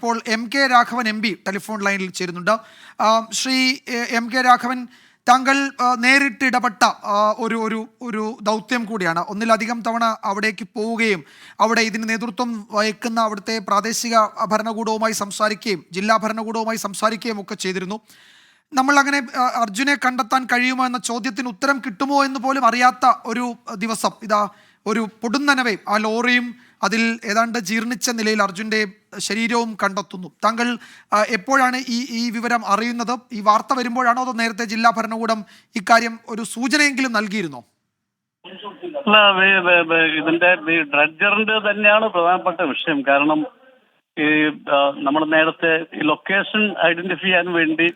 ഇപ്പോൾ MK Raghavan MP telephone ലൈനിൽ ചേരുന്നുണ്ട്. ശ്രീ MK രാഘവൻ, താങ്കൾ നേരിട്ട് ഇടപെട്ട ഒരു ഒരു ഒരു ദൗത്യം കൂടിയാണ്. ഒന്നിലധികം തവണ അവിടേക്ക് പോവുകയും അവിടെ ഇതിന് നേതൃത്വം വഹിക്കുന്ന അവിടുത്തെ പ്രാദേശിക ഭരണകൂടവുമായി സംസാരിക്കുകയും ജില്ലാ ഭരണകൂടവുമായി സംസാരിക്കുകയും ഒക്കെ ചെയ്തിരുന്നു. നമ്മൾ അങ്ങനെ അർജുനെ കണ്ടെത്താൻ കഴിയുമോ എന്ന ചോദ്യത്തിന് ഉത്തരം കിട്ടുമോ എന്ന് പോലും അറിയാത്ത ഒരു ദിവസം ഇതാ ഒരു പൊടുന്നനവേ ആ ലോറിയും അതിൽ ഏതാണ്ട് ജീർണിച്ച നിലയിൽ അർജുൻ്റെ ശരീരവും കണ്ടെത്തുന്നു. താങ്കൾ എപ്പോഴാണ് ഈ വിവരം അറിയുന്നത്? ഈ വാർത്ത വരുമ്പോഴാണോ അതോ നേരത്തെ ജില്ലാ ഭരണകൂടം ഇക്കാര്യം ഒരു സൂചനയെങ്കിലും നൽകിയിരുന്നോ? ഇതിന്റെ ഡ്രഡ്ജറിന്റെ തന്നെയാണ് പ്രധാനപ്പെട്ട വിഷയം. കാരണം ഈ നമ്മൾ നേരത്തെ ഈ ലൊക്കേഷൻ ഐഡന്റിഫൈ ചെയ്യാൻ വേണ്ടി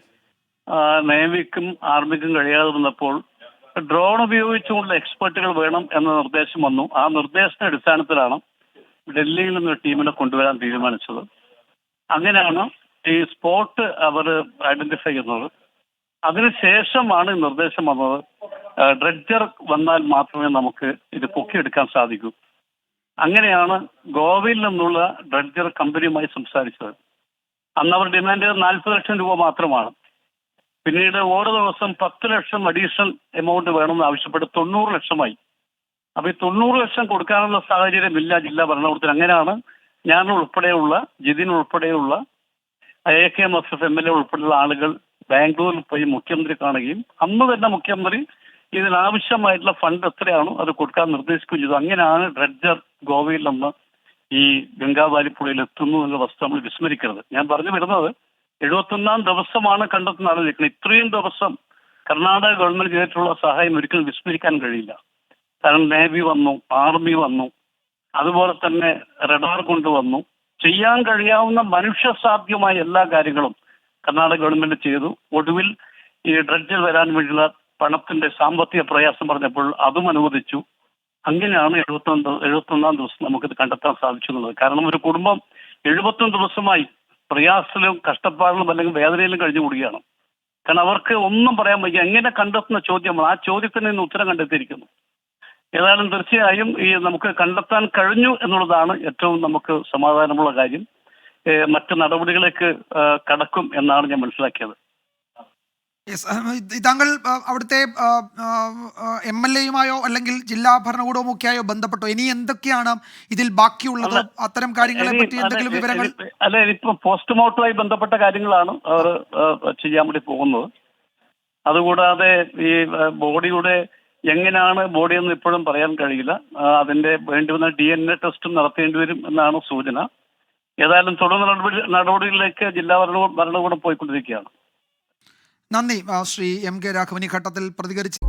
നേവിക്കും ആർമിക്കും കഴിയാതെ വന്നപ്പോൾ ഡ്രോൺ ഉപയോഗിച്ചുകൊണ്ടുള്ള എക്സ്പെർട്ടുകൾ വേണം എന്ന നിർദ്ദേശം വന്നു. ആ നിർദ്ദേശത്തിന്റെ അടിസ്ഥാനത്തിലാണ് ഡൽഹിയിൽ നിന്നൊരു ടീമിനെ കൊണ്ടുവരാൻ തീരുമാനിച്ചത്. അങ്ങനെയാണ് ഈ സ്പോട്ട് അവർ ഐഡന്റിഫൈ ചെയ്യുന്നത്. അതിനുശേഷമാണ് നിർദ്ദേശം വന്നത് ഡ്രഡ്ജർ വന്നാൽ മാത്രമേ നമുക്ക് ഇത് പൊക്കിയെടുക്കാൻ സാധിക്കൂ. അങ്ങനെയാണ് ഗോവയിൽ നിന്നുള്ള ഡ്രഡ്ജർ കമ്പനിയുമായി സംസാരിച്ചത്. അന്ന് അവർ ഡിമാൻഡ് ചെയ്തത് 40 ലക്ഷം രൂപ മാത്രമാണ്. പിന്നീട് ഓരോ ദിവസം 10 ലക്ഷം അഡീഷണൽ എമൗണ്ട് വേണമെന്ന് ആവശ്യപ്പെട്ട് 90 ലക്ഷമായി. അപ്പൊ ഈ 90 ലക്ഷം കൊടുക്കാനുള്ള സാഹചര്യമില്ല ജില്ലാ ഭരണകൂടത്തിന്. അങ്ങനെയാണ് ഞാൻ ഉൾപ്പെടെയുള്ള ജിതിൻ ഉൾപ്പെടെയുള്ള AKMSF MLA ഉൾപ്പെടെയുള്ള ആളുകൾ ബാംഗ്ലൂരിൽ പോയി മുഖ്യമന്ത്രി കാണുകയും അന്ന് തന്നെ മുഖ്യമന്ത്രി ഇതിനാവശ്യമായിട്ടുള്ള ഫണ്ട് എത്രയാണോ അത് കൊടുക്കാൻ നിർദ്ദേശിക്കുകയും ചെയ്തു. അങ്ങനെയാണ് ഡ്രഡ്ജർ ഗോവയിൽ നിന്ന് ഈ ഗംഗാവാലി പുഴയിൽ എത്തുന്നു എന്നുള്ള വസ്തു നമ്മൾ വിസ്മരിക്കരുത്. ഞാൻ പറഞ്ഞു വരുന്നത് 71ാം ദിവസമാണ് കണ്ടെത്തുന്ന ആലോചിക്കുന്നത്. ഇത്രയും ദിവസം കർണാടക ഗവൺമെന്റ് ചെയ്തിട്ടുള്ള സഹായം ഒരിക്കലും വിസ്മരിക്കാൻ കഴിയില്ല. കാരണം നേവി വന്നു, ആർമി വന്നു, അതുപോലെ തന്നെ റഡാർ കൊണ്ടുവന്നു. ചെയ്യാൻ കഴിയാവുന്ന മനുഷ്യസാധ്യമായ എല്ലാ കാര്യങ്ങളും കർണാടക ഗവൺമെന്റ് ചെയ്തു. ഒടുവിൽ ഈ ഡ്രഡ്ജിൽ വരാൻ വേണ്ടിയുള്ള പണത്തിന്റെ സാമ്പത്തിക പ്രയാസം പറഞ്ഞപ്പോൾ അതും അനുവദിച്ചു. അങ്ങനെയാണ് 71ാം ദിവസം നമുക്കിത് കണ്ടെത്താൻ സാധിച്ചു എന്നുള്ളത്. കാരണം ഒരു കുടുംബം 71 ദിവസമായി പ്രയാസത്തിലും കഷ്ടപ്പാടിലും അല്ലെങ്കിൽ വേദനയിലും കഴിഞ്ഞുകൂടുകയാണ്. കാരണം അവർക്ക് ഒന്നും പറയാൻ വയ്യ. എങ്ങനെ കണ്ടെത്തുന്ന ചോദ്യമാണ്. ആ ചോദ്യത്തിന് ഇന്ന് ഉത്തരം കണ്ടെത്തിയിരിക്കുന്നു. ഏതായാലും തീർച്ചയായും ഈ നമുക്ക് കണ്ടെത്താൻ കഴിഞ്ഞു എന്നുള്ളതാണ് ഏറ്റവും നമുക്ക് സമാധാനമുള്ള കാര്യം. മറ്റ് നടപടികളിലേക്ക് കടക്കും എന്നാണ് ഞാൻ മനസ്സിലാക്കിയത്. താങ്കൾ അവിടുത്തെ MLA-യുമായോ അല്ലെങ്കിൽ ജില്ലാ ഭരണകൂടവും ഒക്കെയായോ ബന്ധപ്പെട്ടോ? ഇനി എന്തൊക്കെയാണ് ഇതിൽ ബാക്കിയുള്ളത്? അത്തരം കാര്യങ്ങളെ പറ്റി എന്തെങ്കിലും വിവരങ്ങൾ? അല്ല, ഇനിയിപ്പോ പോസ്റ്റ്മോർട്ടവുമായി ബന്ധപ്പെട്ട കാര്യങ്ങളാണ് അവർ ചെയ്യാൻ വേണ്ടി പോകുന്നത്. അതുകൂടാതെ ഈ ബോഡിയുടെ എങ്ങനെയാണ് ബോഡിയെന്ന് ഇപ്പോഴും പറയാൻ കഴിയില്ല. അതിന്റെ വേണ്ടി വന്ന DNA ടെസ്റ്റും നടത്തേണ്ടി വരും എന്നാണ് സൂചന. ഏതായാലും തുടർ നടപടികളിലേക്ക് ജില്ലാ ഭരണകൂടം പോയിക്കൊണ്ടിരിക്കുകയാണ്. നന്ദി ശ്രീ MK രാഘവൻ ഈ ഘട്ടത്തിൽ പ്രതികരിച്ചു.